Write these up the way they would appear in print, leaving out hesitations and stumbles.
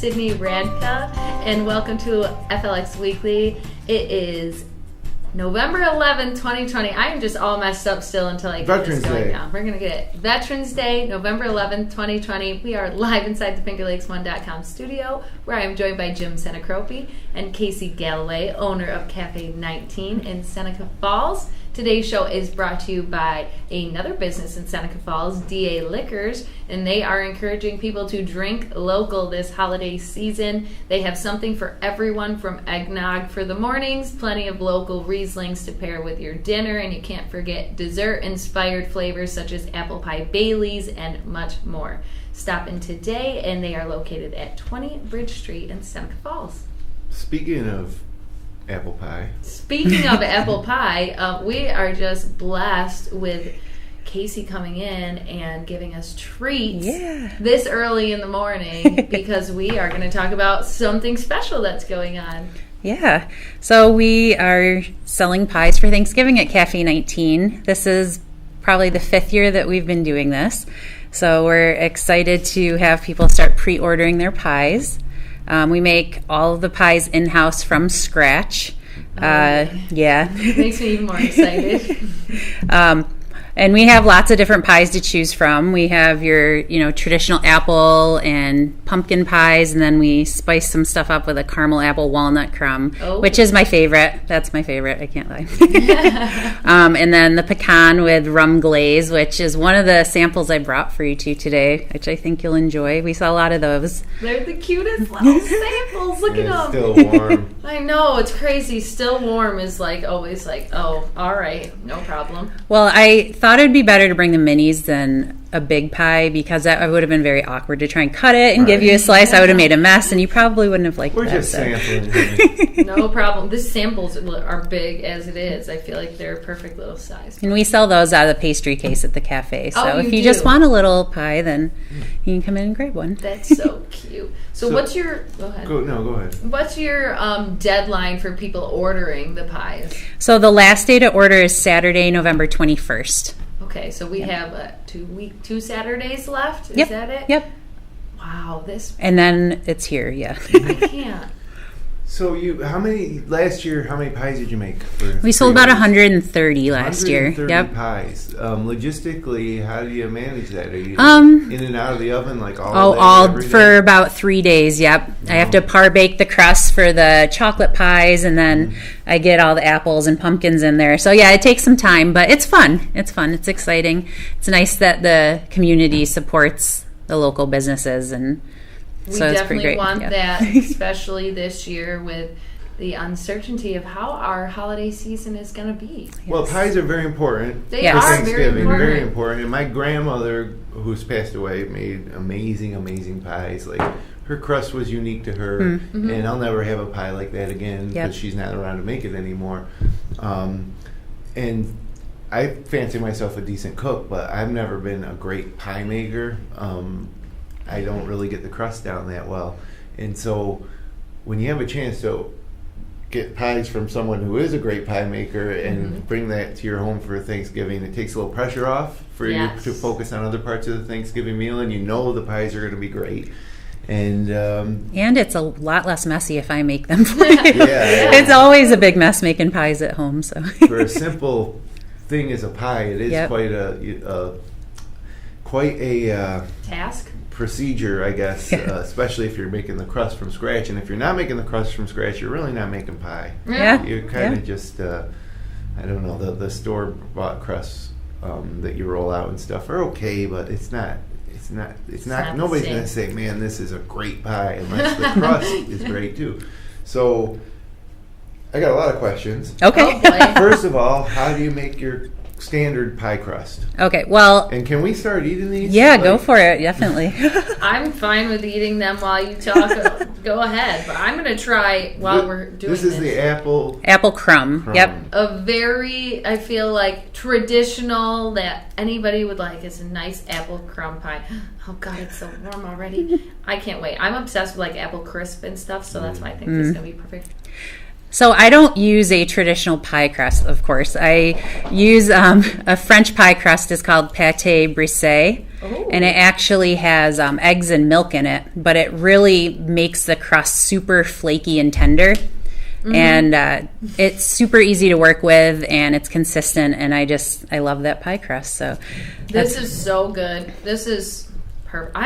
Sydney Radka, and welcome to FLX Weekly. It is November 11, 2020. I am just all messed up still until I get this going now. We're going to get it. Veterans Day, November 11, 2020. We are live inside the FingerLakes1.com studio, where I am joined by Jim Senacropi and Casey Galloway, owner of Cafe 19 in Seneca Falls. Today's show is brought to you by another business in Seneca Falls, DA Liquors, and they are encouraging people to drink local this holiday season. They have something for everyone, from eggnog for the mornings, plenty of local Rieslings to pair with your dinner, and you can't forget dessert-inspired flavors such as apple pie Baileys and much more. Stop in today, and they are located at 20 Bridge Street in Seneca Falls. Speaking of apple pie. Speaking of apple pie, we are just blessed with Casey coming in and giving us treats this early in the morning because we are going to talk about something special that's going on. Yeah. So we are selling pies for Thanksgiving at Cafe 19. This is probably the 5th year that we've been doing this. So we're excited to have people start pre-ordering their pies. We make all of the pies in-house from scratch. It makes me even more excited. And we have lots of different pies to choose from. We have your, traditional apple and pumpkin pies, and then we spice some stuff up with a caramel apple walnut crumb, which is my favorite. That's my favorite. I can't lie. And then the pecan with rum glaze, which is one of the samples I brought for you two today, which I think you'll enjoy. We saw a lot of those. They're the cutest little samples. Look at them. Still warm. I know, it's crazy. Still warm is always oh, all right, no problem. Well, I thought it would be better to bring the minis than a big pie because that would have been very awkward to try and cut it and give you a slice. I would have made a mess, and you probably wouldn't have liked that. We're just sampling. No problem. The samples are big as it is. I feel like they're a perfect little size. And we sell those out of the pastry case at the cafe. So if you do. just want a little pie, then you can come in and grab one. That's so cute. So what's your... Go ahead. Go ahead. What's your deadline for people ordering the pies? So the last day to order is Saturday, November 21st. Okay, so we have 2 Saturdays left? Is that it? Yep. Wow, this... And then it's here, yeah. I can't. So how many pies did you make? We sold about 130 last year. 130 pies. Logistically, how do you manage that? Are you in and out of the oven all for about 3 days, yep. I have to par bake the crust for the chocolate pies, and then I get all the apples and pumpkins in there. So yeah, it takes some time, but it's fun. It's exciting. It's nice that the community supports the local businesses, and we so definitely want that, especially this year with the uncertainty of how our holiday season is going to be. Well, pies are very important. They are Thanksgiving, very important. And my grandmother, who's passed away, made amazing pies. Like, her crust was unique to her, and I'll never have a pie like that again because she's not around to make it anymore. And I fancy myself a decent cook, but I've never been a great pie maker. I don't really get the crust down that well. And so when you have a chance to get pies from someone who is a great pie maker and bring that to your home for Thanksgiving, it takes a little pressure off for you to focus on other parts of the Thanksgiving meal, and the pies are going to be great. And it's a lot less messy if I make them for you. It's always a big mess making pies at home. So for a simple thing as a pie, it is quite a task. Procedure, I guess, especially if you're making the crust from scratch. And if you're not making the crust from scratch, you're really not making pie. You're kind of just, I don't know, the store-bought crusts that you roll out and stuff are okay, but it's not. Nobody's going to say, man, this is a great pie, unless the crust is great too. So I got a lot of questions. Okay. First of all, how do you make your standard pie crust? Okay, well... And can we start eating these? Yeah, go for it, definitely. I'm fine with eating them while you talk. Go ahead, but I'm going to try while we're doing this. This is the apple... Apple crumb, yep. A very, I feel like, traditional that anybody would like is a nice apple crumb pie. Oh, God, it's so warm already. I can't wait. I'm obsessed with, apple crisp and stuff, so that's why I think this is going to be perfect. So I don't use a traditional pie crust, of course. I use a French pie crust. It's called pâté brisé, and it actually has eggs and milk in it, but it really makes the crust super flaky and tender. And it's super easy to work with, and it's consistent, and I love that pie crust. So this is so good. This is perfect.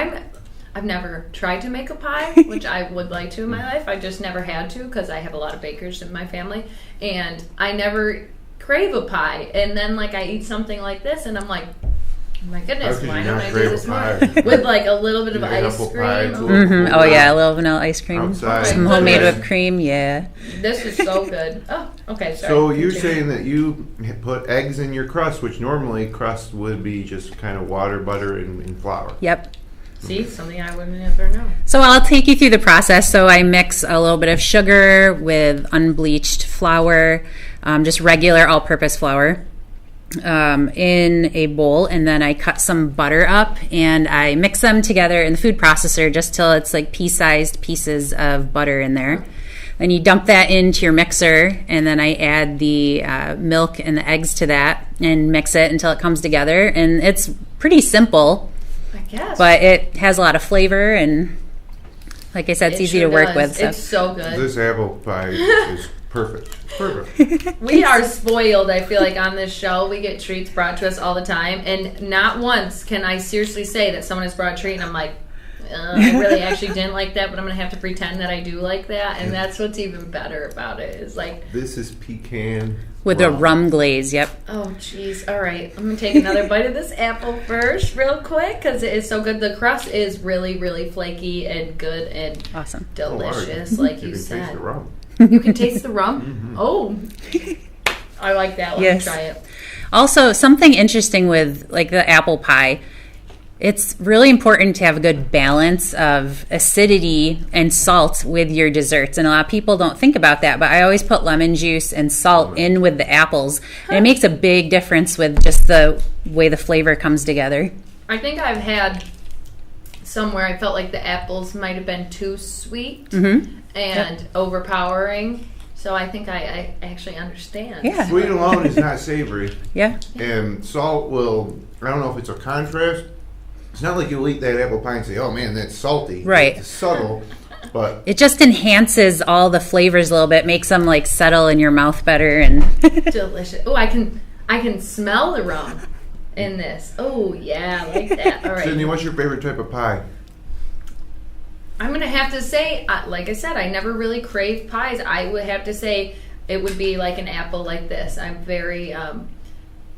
I've never tried to make a pie, which I would like to in my life. I just never had to because I have a lot of bakers in my family, and I never crave a pie. And then like I eat something like this, and I'm like, oh my goodness, why don't I do this more? With like a little bit of ice cream. Oh yeah, a little vanilla ice cream. Outside. Some homemade whipped cream, yeah. This is so good. Oh, okay, sorry. So you're saying that you put eggs in your crust, which normally crust would be just kind of water, butter, and flour. Yep. See, something I wouldn't ever know. So I'll take you through the process. So I mix a little bit of sugar with unbleached flour, just regular all-purpose flour, in a bowl, and then I cut some butter up and I mix them together in the food processor just till it's like pea-sized pieces of butter in there. Then you dump that into your mixer, and then I add the milk and the eggs to that and mix it until it comes together. And it's pretty simple. Yes. But it has a lot of flavor, and like I said, it's easy to work with. So. It's so good. This apple pie is perfect. Perfect. We are spoiled, I feel like, on this show. We get treats brought to us all the time, and not once can I seriously say that someone has brought a treat and I'm like, I really actually didn't like that, but I'm going to have to pretend that I do like that, and that's what's even better about it. Is like, this is pecan with a rum glaze, yep. Oh, jeez. All right. I'm going to take another bite of this apple first real quick because it is so good. The crust is really, really flaky and good and awesome, delicious, like you said. Taste the rum. You can taste the rum? Mm-hmm. Oh. I like that. Let me try it. Also, something interesting with like the apple pie, it's really important to have a good balance of acidity and salt with your desserts. And a lot of people don't think about that, but I always put lemon juice and salt in with the apples. And it makes a big difference with just the way the flavor comes together. I think I've had somewhere I felt like the apples might have been too sweet and overpowering. So I think I actually understand. Yeah. Sweet alone is not savory. Yeah. And salt will, I don't know if it's a contrast. It's not like you'll eat that apple pie and say, oh man, that's salty. Right. It's subtle, but it just enhances all the flavors a little bit, makes them like settle in your mouth better and delicious. Oh, I can smell the rum in this. Oh yeah, I like that. All right. Sydney, what's your favorite type of pie? I'm gonna have to say, like I said, I never really crave pies. I would have to say it would be like an apple like this. I'm very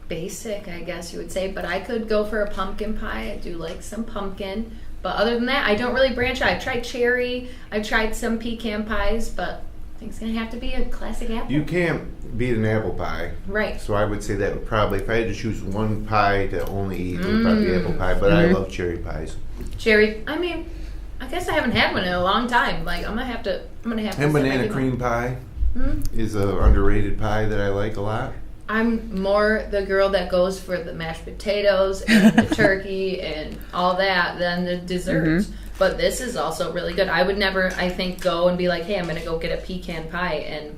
basic, I guess you would say, but I could go for a pumpkin pie. I do like some pumpkin, but other than that, I don't really branch out. I've tried cherry, I've tried some pecan pies, but I think it's gonna have to be a classic apple. You can't beat an apple pie, right? So I would say that would probably, if I had to choose one pie to only eat, it would probably be apple pie. But I love cherry pies. Cherry, I mean, I guess I haven't had one in a long time. Like I'm gonna have to. And banana cream pie is an underrated pie that I like a lot. I'm more the girl that goes for the mashed potatoes and the turkey and all that than the desserts. But this is also really good. I would never, I think, go and be like, hey, I'm going to go get a pecan pie. And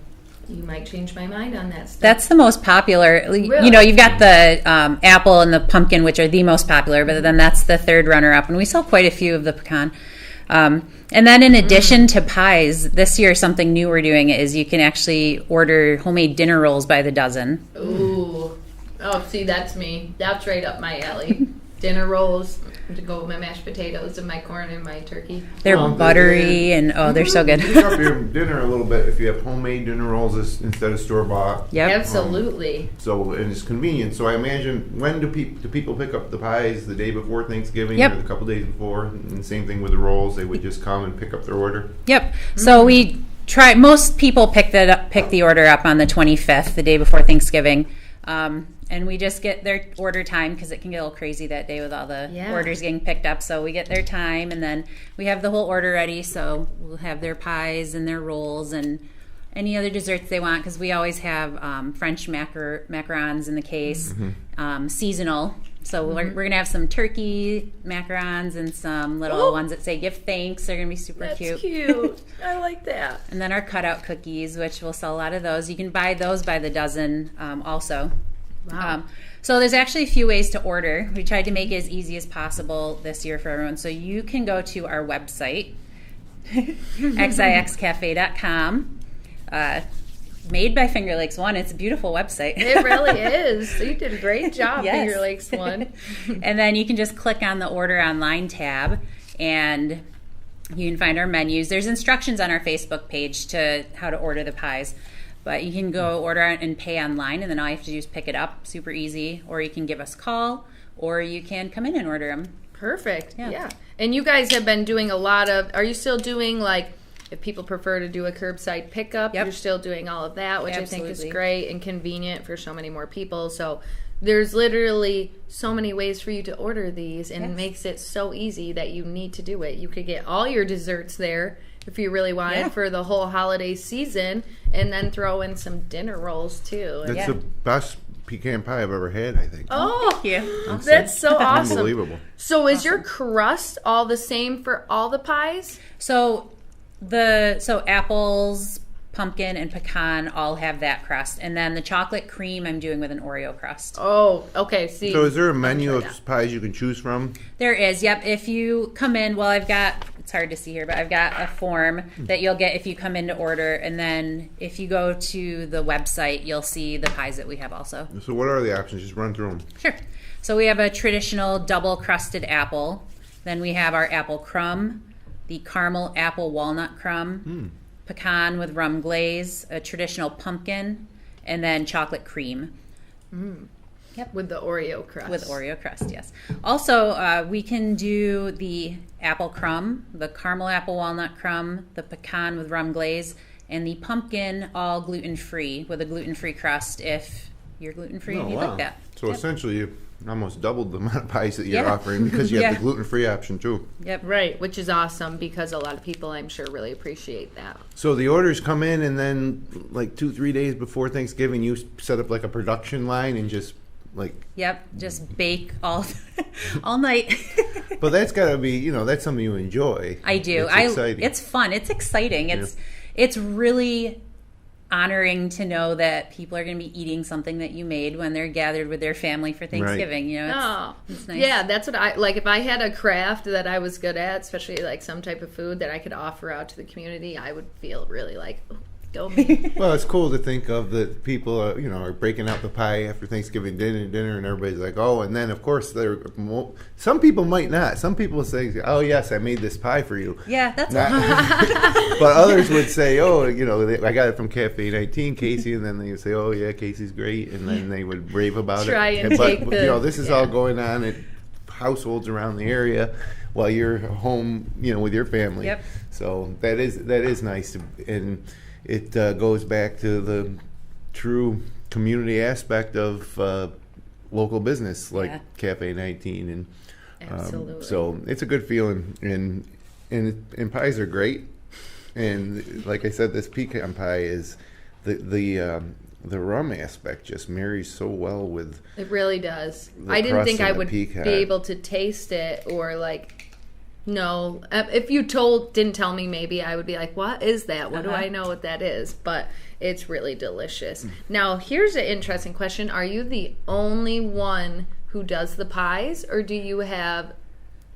you might change my mind on that stuff. That's the most popular. Really? You know, you've got the apple and the pumpkin, which are the most popular, but then that's the third runner-up. And we sell quite a few of the pecan. And then in addition to pies, this year something new we're doing is you can actually order homemade dinner rolls by the dozen. Ooh. Oh, see, that's me. That's right up my alley. Dinner rolls to go with my mashed potatoes and my corn and my turkey. They're buttery and they're so good. You up your dinner a little bit if you have homemade dinner rolls instead of store-bought. Yep. Absolutely. And it's convenient. So I imagine, when do people pick up the pies? The day before Thanksgiving or a couple days before? And same thing with the rolls. They would just come and pick up their order? Yep. So we try. Most people pick the order up on the 25th, the day before Thanksgiving. And we just get their order time because it can get a little crazy that day with all the orders getting picked up. So we get their time, and then we have the whole order ready. So we'll have their pies and their rolls and any other desserts they want, because we always have French macarons in the case, seasonal. So we're going to have some turkey macarons and some little ones that say give thanks. They're going to be super cute. That's cute. I like that. And then our cutout cookies, which we'll sell a lot of those. You can buy those by the dozen also. Wow. So there's actually a few ways to order. We tried to make it as easy as possible this year for everyone. So you can go to our website, xixcafe.com. Made by Finger Lakes One. It's a beautiful website. It really is. You did a great job, Yes. Finger Lakes One. And then you can just click on the Order Online tab, and you can find our menus. There's instructions on our Facebook page to how to order the pies. But you can go order and pay online, and then all you have to do is pick it up. Super easy. Or you can give us a call, or you can come in and order them. Perfect. Yeah. Yeah. And you guys have been doing a lot of, are you still doing like, if people prefer to do a curbside pickup, Yep. you're still doing all of that, which I think Absolutely. is great and convenient for so many more people. So there's literally so many ways for you to order these, and it Yes. makes it so easy that you need to do it. You could get all your desserts there if you really wanted Yeah. for the whole holiday season, and then throw in some dinner rolls too. That's Yeah. the best pecan pie I've ever had, I think. Oh, Thank you. that's so awesome. Unbelievable. So is your crust all the same for all the pies? So apples, pumpkin, and pecan all have that crust, and then the chocolate cream I'm doing with an Oreo crust. Oh, okay. See, So is there a menu try of pies you can choose from? There is, yep. If you come in, well, it's hard to see here, but I've got a form that you'll get if you come in to order, and then if you go to the website, you'll see the pies that we have also. So what are the options? Just run through them. Sure. So we have a traditional double crusted apple. Then we have our apple crumb, the caramel apple walnut crumb, pecan with rum glaze, a traditional pumpkin, and then chocolate cream. Yep. with the Oreo crust. With Oreo crust, yes. Also, we can do the apple crumb, the caramel apple walnut crumb, the pecan with rum glaze, and the pumpkin all gluten-free with a gluten-free crust if you're gluten-free and you'd like that. So Yep. essentially, you almost doubled the amount of pies that you're Yeah. offering because you have Yeah. the gluten-free option too. Yep. Right, which is awesome because a lot of people, I'm sure, really appreciate that. So the orders come in, and then like 2-3 days before Thanksgiving, you set up like a production line and just like. Yep. Just bake all night. But that's got to be, that's something you enjoy. I do. It's exciting. It's fun. It's exciting. It's really honoring to know that people are going to be eating something that you made when they're gathered with their family for Thanksgiving. It's nice. Yeah, that's what I like. If I had a craft that I was good at, especially like some type of food that I could offer out to the community, I would feel really like, oh, go me. Well, it's cool to think of that people, are breaking out the pie after Thanksgiving dinner, and everybody's like, oh, and then of course some people might not. Some people say, oh yes, I made this pie for you. Yeah, that's But others would say, oh, I got it from Cafe 19, Casey, and then they would say, oh yeah, Casey's great, and then they would rave about Try it. and But take the- this is all going on at households around the area while you're home, with your family. Yep. So that is nice, and it goes back to the true community aspect of local business like Cafe 19, and Absolutely. so it's a good feeling, and pies are great, and like I said, this pecan pie is the rum aspect just marries so well with. It really does. The I didn't crust think and I the would pecan. be able to taste it or like. No, if you didn't tell me, maybe I would be like, what is that? What do I know what that is? But it's really delicious. Now, here's an interesting question. Are you the only one who does the pies, or do you have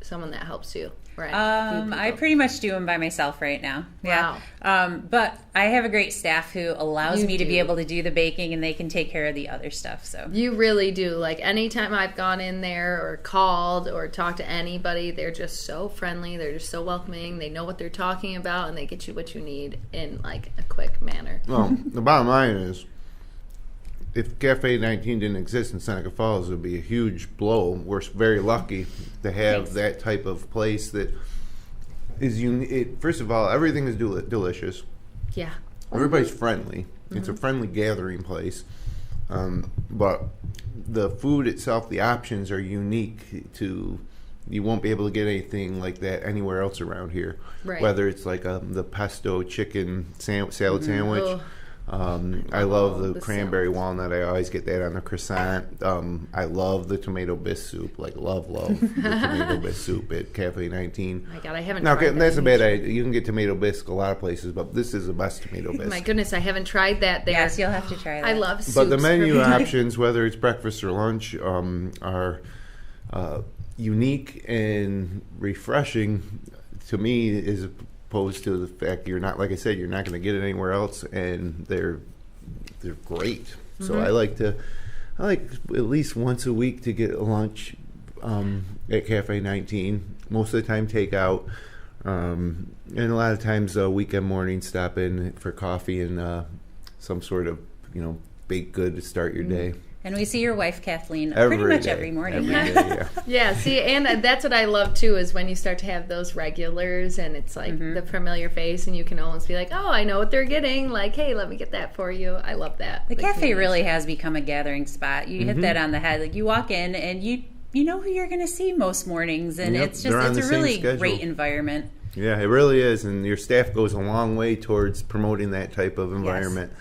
someone that helps you? Right. I pretty much do them by myself right now. Wow. Yeah. But I have a great staff who allows You me to do. be able to do the baking, and they can take care of the other stuff. So You really do. Like anytime I've gone in there or called or talked to anybody, they're just so friendly. They're just so welcoming. They know what they're talking about, and they get you what you need in like a quick manner. Well, the bottom line is, if Cafe 19 didn't exist in Seneca Falls, it would be a huge blow. We're very lucky to have that type of place that is unique. First of all, everything is delicious. Yeah. Everybody's friendly. It's a friendly gathering place. But the food itself, the options are unique to. You won't be able to get anything like that anywhere else around here. Right. Whether it's like the pesto chicken salad sandwich. Oh. I love the cranberry walnut. I always get that on the croissant. I love the tomato bisque soup. Like, love the tomato bisque soup at Cafe 19. My God, I haven't tried that. That's a bad idea. You can get tomato bisque a lot of places, but this is the best tomato bisque. My goodness, I haven't tried that there. Yes, you'll have to try that. I love soups. But the menu options, whether it's breakfast or lunch, are unique and refreshing to me, as opposed to the fact you're not, like I said, you're not going to get it anywhere else, and they're great. So I like at least once a week to get a lunch at Cafe 19. Most of the time takeout, and a lot of times weekend mornings stop in for coffee and some sort of baked good to start your day. And we see your wife, Kathleen, pretty much every morning. Every day, yeah. Yeah, see, and that's what I love, too, is when you start to have those regulars, and it's like the familiar face, and you can almost be like, oh, I know what they're getting. Like, hey, let me get that for you. I love that. The cafe really has become a gathering spot. You hit that on the head. Like, you walk in, and you know who you're going to see most mornings, and it's a really great environment. Yeah, it really is, and your staff goes a long way towards promoting that type of environment. Yes.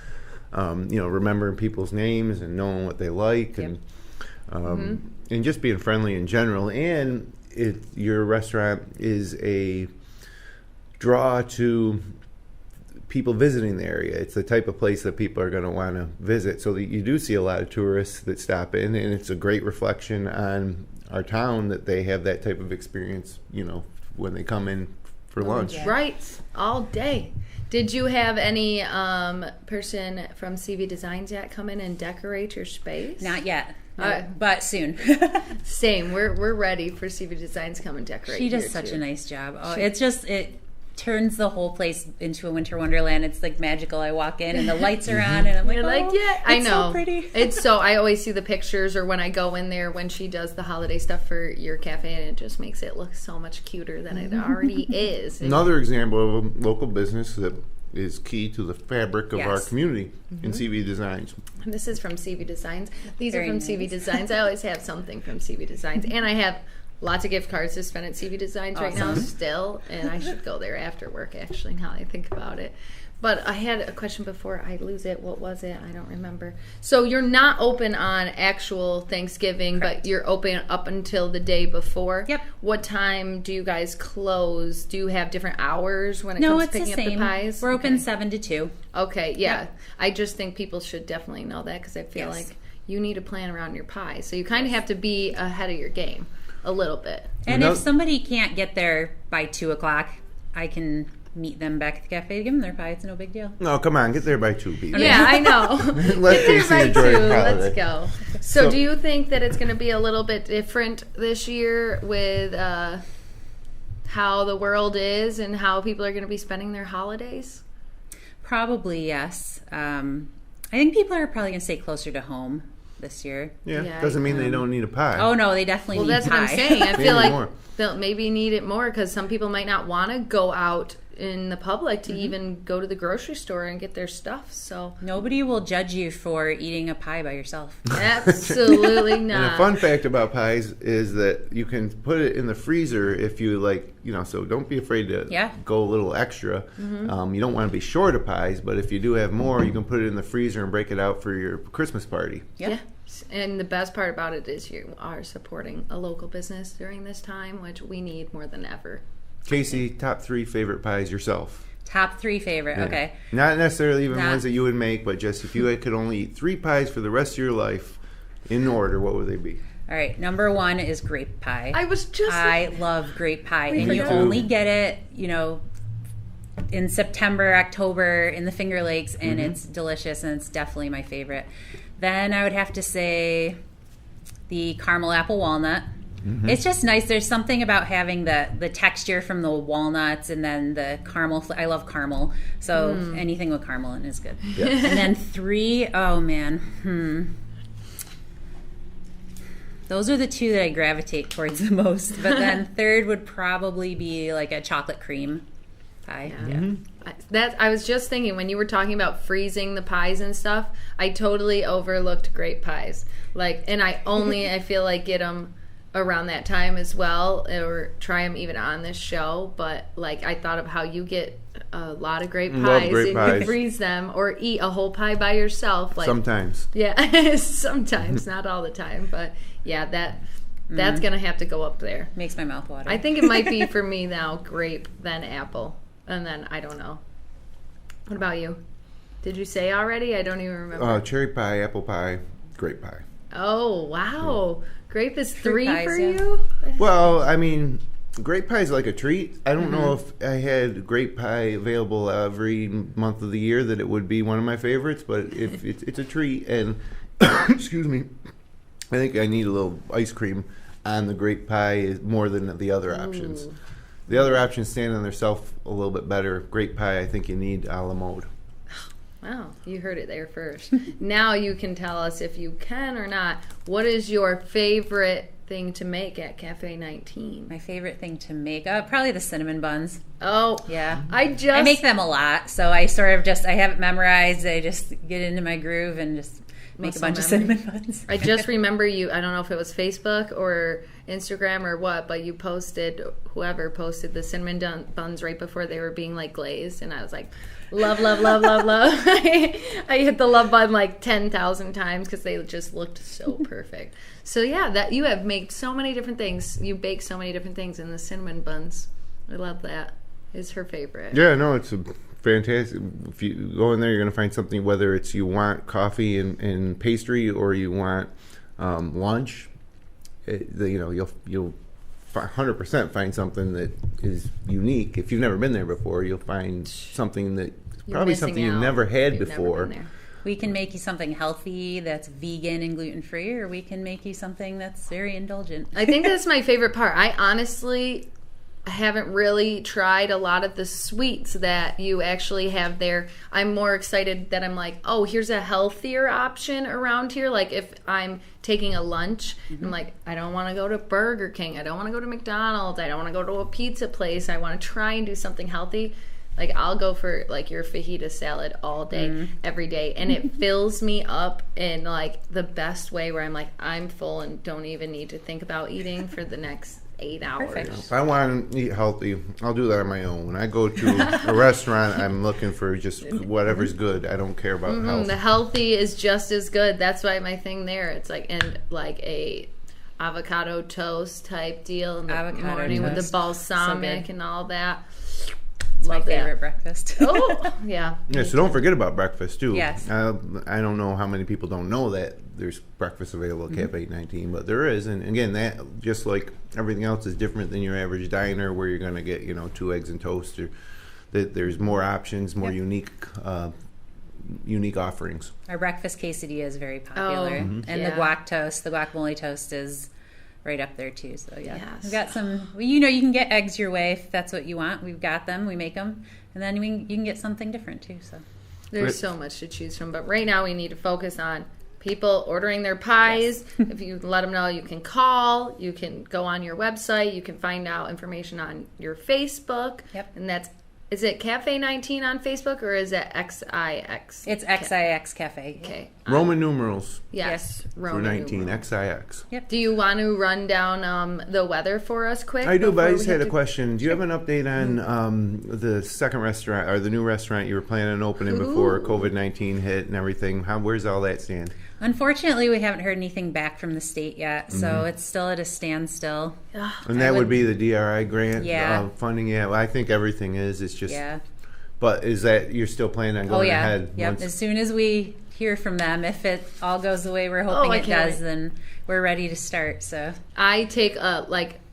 Remembering people's names and knowing what they like, and just being friendly in general. And your restaurant is a draw to people visiting the area. It's the type of place that people are going to want to visit. So that you do see a lot of tourists that stop in, and it's a great reflection on our town that they have that type of experience, when they come in for lunch. Yeah. Right, all day. Did you have any person from CV Designs yet come in and decorate your space? Not yet, but soon. Same. We're ready for CV Designs to come and decorate. She does such a nice job. Oh, it turns the whole place into a winter wonderland. It's like magical. I walk in and the lights are on, and I'm like, I know. So pretty. I always see the pictures, or when I go in there when she does the holiday stuff for your cafe, and it just makes it look so much cuter than it already is. Another example of a local business that is key to the fabric of our community in CV Designs. And this is from CV Designs. These are from CV Designs. I always have something from CV Designs, and I have lots of gift cards to spend at CV Designs right now still, and I should go there after work, actually, now that I think about it. But I had a question before I lose it. What was it? I don't remember. So you're not open on actual Thanksgiving, but you're open up until the day before? Yep. What time do you guys close? Do you have different hours when it comes to picking up the pies? We're open 7 to 2. Okay, yeah. Yep. I just think people should definitely know that, because I feel like you need to plan around your pies. So you kind of have to be ahead of your game a little bit. And if somebody can't get there by 2 o'clock, I can meet them back at the cafe to give them their pie. It's no big deal. No, come on, get there by 2 p.m. Yeah, I know. Get there by 2. Let's go. So do you think that it's going to be a little bit different this year with how the world is and how people are going to be spending their holidays? Probably, yes. I think people are probably going to stay closer to home this year. Yeah, doesn't mean they don't need a pie. Oh, no, they definitely need pie. Well, that's what I'm saying. I feel like they'll maybe need it more, because some people might not want to go out in the public to even go to the grocery store and get their stuff. So nobody will judge you for eating a pie by yourself. Absolutely not. And a fun fact about pies is that you can put it in the freezer if you like, so don't be afraid to go a little extra. You don't want to be short of pies, but if you do have more, you can put it in the freezer and break it out for your Christmas party. Yeah. And the best part about it is you are supporting a local business during this time, which we need more than ever. Casey, top 3 favorite pies yourself. Top 3 favorite, okay. Not necessarily even ones that you would make, but just if you could only eat 3 pies for the rest of your life, in order, what would they be? All right, number 1 is grape pie. I love grape pie, and you only get it, in September, October, in the Finger Lakes, and it's delicious, and it's definitely my favorite. Then I would have to say the caramel apple walnut. It's just nice. There's something about having the texture from the walnuts, and then the caramel. I love caramel, so anything with caramel in is good. Yeah. And then 3, oh man, those are the 2 that I gravitate towards the most. But then 3rd would probably be like a chocolate cream pie. Yeah. I was just thinking, when you were talking about freezing the pies and stuff, I totally overlooked grape pies. And I feel like get them around that time as well, or try them even on this show. But like, I thought of how you get a lot of great pies and you freeze them, or eat a whole pie by yourself. Like, sometimes. Yeah, sometimes, not all the time. But yeah, that's gonna have to go up there. Makes my mouth water. I think it might be for me now, grape, then apple, and then I don't know. What about you? Did you say already? I don't even remember. Cherry pie, apple pie, grape pie. Oh, wow. Yeah. Grape is Fruit 3 pies, for yeah. you? Well, I mean, grape pie is like a treat. I don't know if I had grape pie available every month of the year that it would be one of my favorites, but if it's a treat. And, excuse me, I think I need a little ice cream on the grape pie more than the other options. The other options stand on themselves a little bit better. Grape pie, I think you need a la mode. Wow, you heard it there first. Now you can tell us, if you can or not, what is your favorite thing to make at Cafe 19? My favorite thing to make? Probably the cinnamon buns. Oh, yeah. I make them a lot, so I sort of I have it memorized. I just get into my groove and just make a bunch of cinnamon buns. I just remember you, I don't know if it was Facebook or Instagram or what, but whoever posted the cinnamon buns right before they were being like glazed, and I was like, love, love, love, love, love. I hit the love button like 10,000 times because they just looked so perfect. So yeah, that you have made so many different things. You bake so many different things, in the cinnamon buns, I love that. Is her favorite. Yeah, no, it's a fantastic. If you go in there, you're going to find something, whether it's you want coffee and pastry or you want lunch. You'll 100% find something that is unique. If you've never been there before, you'll find something that probably something you've never had before. We can make you something healthy that's vegan and gluten-free, or we can make you something that's very indulgent. I think that's my favorite part. I honestly haven't really tried a lot of the sweets that you actually have there. I'm more excited that I'm like, oh, here's a healthier option around here. Like if I'm taking a lunch, I'm like, I don't want to go to Burger King. I don't want to go to McDonald's. I don't want to go to a pizza place. I want to try and do something healthy. Like I'll go for like your fajita salad all day, every day. And it fills me up in like the best way, where I'm like, I'm full and don't even need to think about eating for the next 8 hours. Perfect. If I want to eat healthy, I'll do that on my own. When I go to a restaurant, I'm looking for just whatever's good. I don't care about health. The healthy is just as good. That's why my thing there. It's like, and like a avocado toast type deal in the morning with the balsamic and all that. It's my favorite breakfast. Oh, yeah. Yeah, so don't forget about breakfast, too. Yes. I don't know how many people don't know that there's breakfast available at Cafe 19, but there is. And again, that, just like everything else, is different than your average diner where you're going to get, 2 eggs and toast. Or there's more options, more unique offerings. Our breakfast quesadilla is very popular. And the guac toast, the guacamole toast is right up there too. So we've got some. You can get eggs your way if that's what you want. We've got them. We make them, and then you can get something different too. So there's so much to choose from. But right now we need to focus on people ordering their pies. Yes. If you let them know, you can call. You can go on your website. You can find out information on your Facebook. Yep. And is it Cafe 19 on Facebook, or is it XIX? It's XIX Cafe. Okay. Roman numerals. Yes. Roman for 19, numerals. XIX. Yep. Do you want to run down the weather for us quick? I do, but I just had a question. Do you have an update on the second restaurant, or the new restaurant you were planning on opening before COVID-19 hit and everything? Where's all that stand? Unfortunately, we haven't heard anything back from the state yet, so it's still at a standstill. And that would be the DRI grant funding? Yeah, well, I think everything is. It's just... Yeah. But is that you're still planning on going ahead? Yep. As soon as we hear from them, if it all goes the way we're hoping it does, then we're ready to start. So I take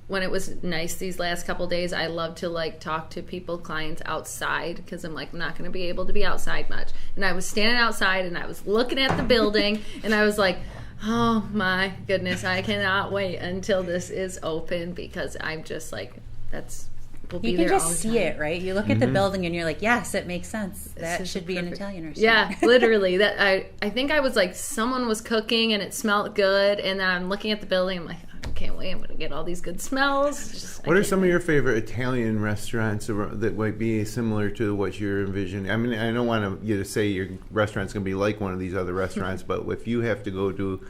when it was nice these last couple of days, I love to talk to clients outside, because I'm I'm not going to be able to be outside much. And I was standing outside and I was looking at the building and I was like, oh my goodness, I cannot wait until this is open, because I'm just we'll be you there can all just the see time. it, right? You look at the building and you're like, yes, it makes sense. That should be an Italian restaurant. Yeah, literally. That I think I was someone was cooking and it smelled good, and then I'm looking at the building, I'm like, I can't wait, I'm going to get all these good smells. What are some of your favorite Italian restaurants that might be similar to what you're envisioning? I mean, I don't want you to say your restaurant's going to be like one of these other restaurants, but if you have to go to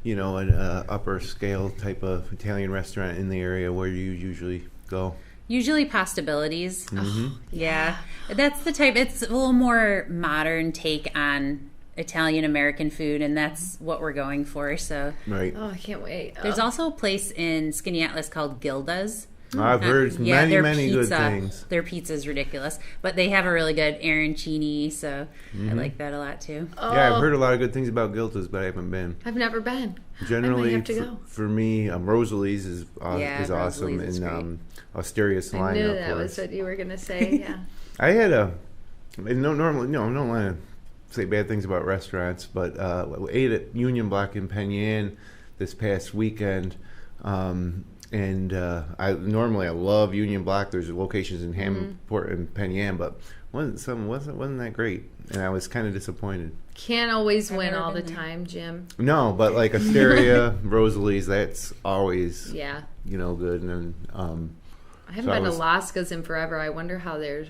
an upper scale type of Italian restaurant in the area, where you usually go? Usually Postabilities. Mm-hmm. Yeah. That's the type. It's a little more modern take on Italian American food, and that's what we're going for. So Right. Oh, I can't wait. there's also a place in Skaneateles called Gilda's. I've heard many good things. Their pizza's ridiculous, but they have a really good arancini, so I like that a lot too. Oh, Yeah, I've heard a lot of good things about Gilda's, but I haven't been. I've never been. Generally, I might have to go. for me, Rosalie's is awesome, Rosalie's is and Osteria Salina. I knew of that course. was what you were going to say. Yeah. I had I don't want to say bad things about restaurants, but we ate at Union Block in Penn this past weekend. I love Union Block. There's locations in Hamport and Penn, but wasn't that great, and I was kind of disappointed. Can't always win never all the been there. time, Jim. No, but like Osteria, Rosalie's, that's always Yeah. good. And I haven't been to Alaska's in forever. I wonder how there's.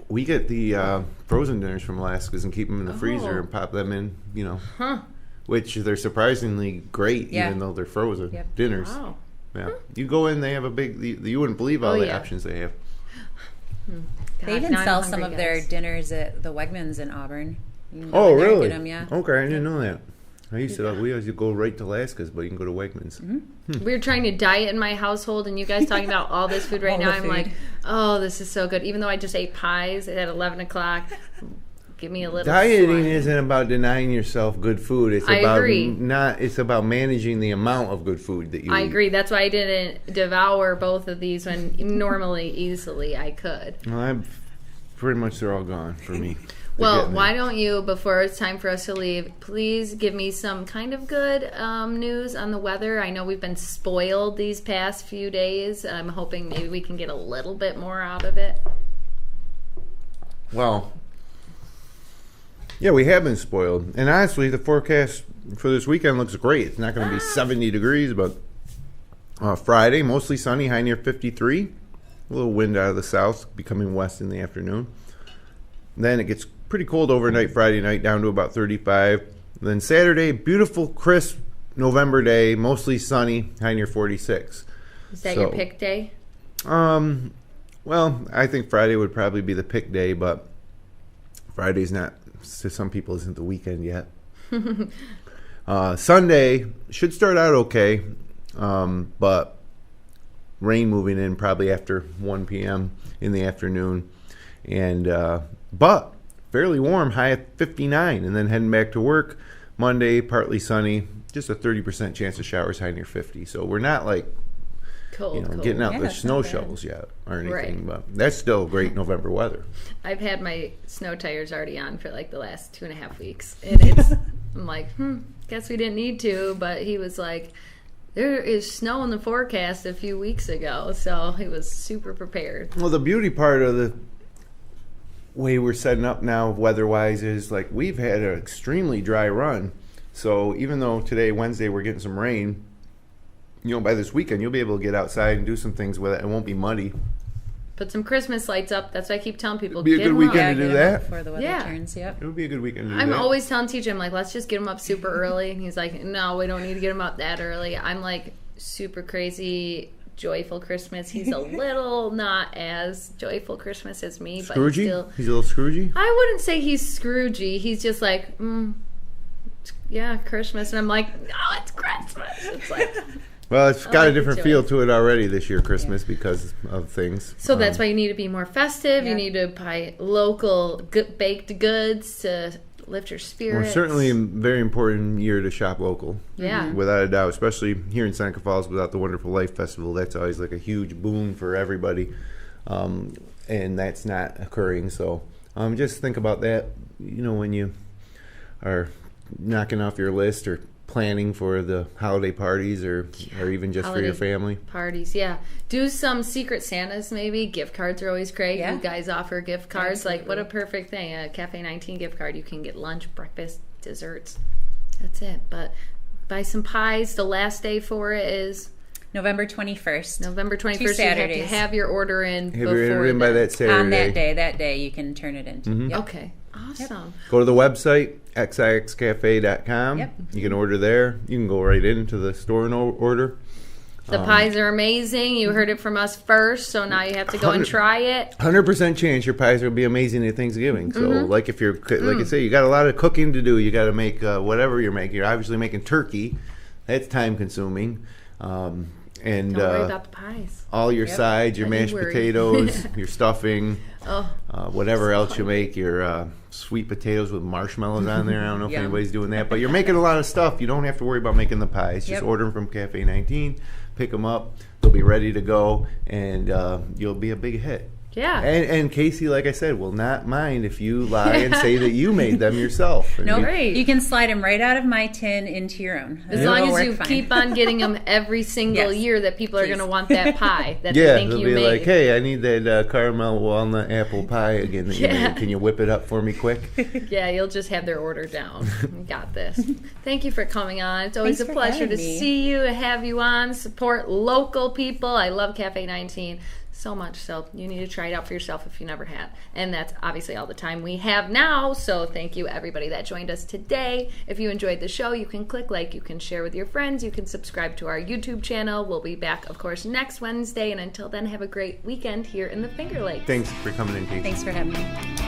we get the frozen dinners from Alaska's and keep them in the freezer and pop them in. Which they're surprisingly great, even though they're frozen dinners. Wow. Yeah, you go in, they have a big. You wouldn't believe all the options they have. They even sell some of their dinners at the Wegmans in Auburn. You can go Oh, in there and really? get 'em, yeah. Okay, I didn't know that. We always go right to Alaska's, but you can go to Wegmans. We're trying to diet in my household, and you guys talking about all this food right All now. the I'm food. like, oh, this is so good. Even though I just ate pies at 11 o'clock. Give me a little Dieting slime. isn't about denying yourself good food. It's I about agree. It's about managing the amount of good food that you I eat. agree. That's why I didn't devour both of these when normally easily I could. Well, pretty much they're all gone for me. Well, why don't you, before it's time for us to leave, please give me some kind of good news on the weather. I know we've been spoiled these past few days. I'm hoping maybe we can get a little bit more out of it. Well, yeah, we have been spoiled. And honestly, the forecast for this weekend looks great. It's not going to be 70 degrees, but Friday, mostly sunny, high near 53. A little wind out of the south, becoming west in the afternoon. Then it gets pretty cold overnight Friday night, down to about 35. Then Saturday, beautiful, crisp November day, mostly sunny, high near 46. Is that your pick day? Well, I think Friday would probably be the pick day, but Friday's not, to some people, isn't the weekend yet. Sunday should start out okay, but rain moving in probably after 1 p.m. in the afternoon. But fairly warm, high at 59, and then heading back to work Monday, partly sunny, just a 30% chance of showers, high near 50. So we're not like Cold. getting out the that's snow not bad. shovels yet or anything, Right. but that's still great November weather. I've had my snow tires already on for like the last 2.5 weeks, and I'm like, guess we didn't need to, but he was like, there is snow in the forecast a few weeks ago, so he was super prepared. Well, the beauty part of the way we're setting up now weather-wise is like we've had an extremely dry run. So even though today, Wednesday, we're getting some rain, by this weekend you'll be able to get outside and do some things with it. It won't be muddy. Put some Christmas lights up. That's why I keep telling people. Be a get good them weekend up. to do Get 'em that. before the weather Yeah. turns. Yep. It would be a good weekend to do I'm that. always telling teacher, I'm like, let's just get them up super early. And he's like, no, we don't need to get them up that early. I'm like super crazy, joyful Christmas. He's a little not as joyful Christmas as me, but Scroogey? still. He's a little Scroogey? I wouldn't say he's Scroogey. He's just like, yeah, Christmas. And I'm like, no, it's Christmas. It's like. Well, it's got a like different the feel joy. to it already this year, Christmas, because of things. So that's why you need to be more festive. Yeah. You need to buy local baked goods to lift your spirits. Well, certainly a very important year to shop local. Yeah. Without a doubt, especially here in Seneca Falls without the Wonderful Life Festival. That's always like a huge boon for everybody. And that's not occurring. So just think about that, when you are knocking off your list or planning for the holiday parties or even just for your family. Parties, yeah. Do some Secret Santas maybe. Gift cards are always great. Yeah. You guys offer gift cards. Absolutely. Like, what a perfect thing. A Cafe 19 gift card. You can get lunch, breakfast, desserts. That's it. But buy some pies. The last day for it is November 21st. November 21st. Two You have to Saturdays. have your order in Have before your order in by then. that Saturday. On that day you can turn it into. Yep. Okay. Awesome. Go to the website, xixcafe.com. Yep. You can order there. You can go right into the store and order. The pies are amazing. You heard it from us first, so now you have to go and try it. 100% chance your pies will be amazing at Thanksgiving. So, like if you're, like I say, you got a lot of cooking to do. You got to make whatever you're making. You're obviously making turkey. That's time consuming. And Don't worry about the pies. all your sides, your mashed potatoes, your stuffing, whatever else you make, your sweet potatoes with marshmallows on there. I don't know if anybody's doing that, but you're making a lot of stuff. You don't have to worry about making the pies. Just order them from Cafe 19, pick them up. They'll be ready to go, and you'll be a big hit. Yeah. And Casey, like I said, will not mind if you lie and say that you made them yourself. No, you can slide them right out of my tin into your own. As long as you keep on getting them every single year, that people are going to want that pie that they think you made. They'll be like, hey, I need that caramel walnut apple pie again that you made. Can you whip it up for me quick? Yeah, you'll just have their order down. You got this. Thank you for coming on. It's always a pleasure to see you, have you on. Support local people. I love Cafe 19. So much so. You need to try it out for yourself if you never have. And that's obviously all the time we have now. So thank you, everybody that joined us today. If you enjoyed the show, you can click like, you can share with your friends, you can subscribe to our YouTube channel. We'll be back, of course, next Wednesday. And until then, have a great weekend here in the Finger Lakes. Thanks for coming in, Casey. Thanks for having me.